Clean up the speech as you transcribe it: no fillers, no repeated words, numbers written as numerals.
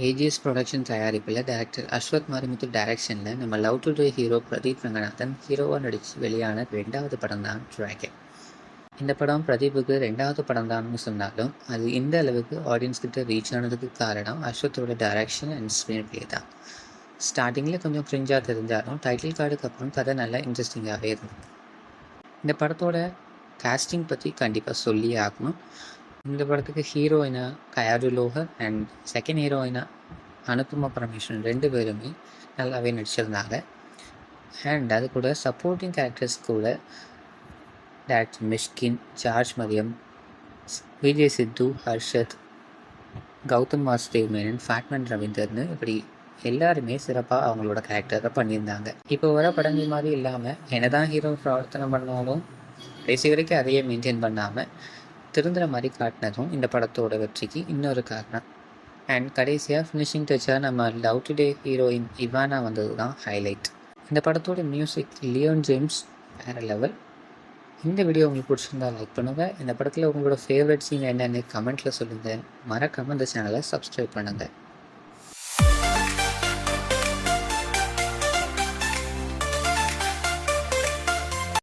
AGS production தயாரிப்பில் director Ashwath Marimuthu டைரக்ஷனில் நம்ம love today hero Pradeep Ranganathan ஹீரோவாக நடித்து வெளியான 2வது படம் தான் ட்ராகன். இந்த படம் பிரதீப்புக்கு 2வது படம் தான்னு சொன்னாலும் அது இந்த அளவுக்கு ஆடியன்ஸ் கிட்ட ரீச் ஆனதுக்கு காரணம் அஸ்வத்தோட டைரக்ஷன் அண்ட் ஸ்க்ரீன் பிளே தான். ஸ்டார்டிங்கில் கொஞ்சம் கிரிஞ்சாக தெரிஞ்சாலும் டைட்டில் கார்டுக்கு அப்புறம் கதை நல்லா இன்ட்ரெஸ்டிங்காகவே இருந்தது. இந்த படத்தோட காஸ்டிங் பற்றி கண்டிப்பாக சொல்லியே ஆகணும். இந்த படத்துக்கு ஹீரோயினாக கயாரு லோஹர் அண்ட் செகண்ட் ஹீரோயினாக அனுபமா பரமேஸ்வரன் 2 பேருமே நல்லாவே நடிச்சிருந்தாங்க. அண்ட் அது கூட சப்போர்ட்டிங் கேரக்டர்ஸ் கூட டேரக்டர் மிஷ்கின், ஜார்ஜ் மரியம், விஜய் சித்து, ஹர்ஷத், கௌதம் வாசுதேவ் மேனன், ஃபேட்மேன் ரவீந்தர்னு இப்படி எல்லாருமே சிறப்பாக அவங்களோட கேரக்டரை பண்ணியிருந்தாங்க. இப்போ வர படங்கள் மாதிரி இல்லாமல் என்னதான் ஹீரோ பிரவர்த்தனை பண்ணாலும் கடைசி வரைக்கும் அதையே மெயின்டைன் பண்ணாமல் திருந்துற மாதிரி காட்டினதும் இந்த படத்தோட வெற்றிக்கு இன்னொரு காரணம். அண்ட் கடைசியாக ஃபினிஷிங் டச்சாக நம்ம லவ் டுடே ஹீரோயின் இவானா வந்தது தான் ஹைலைட். இந்த படத்தோட மியூசிக் லியோன் ஜேம்ஸ் வேறு லெவல். இந்த வீடியோ உங்களுக்கு பிடிச்சிருந்தா லைக் பண்ணுங்கள். இந்த படத்தில் உங்களோட ஃபேவரட் சீன் என்னென்னு கமெண்ட்டில் சொல்லுங்கள். மறக்காமல் இந்த சேனலை சப்ஸ்கிரைப் பண்ணுங்கள்.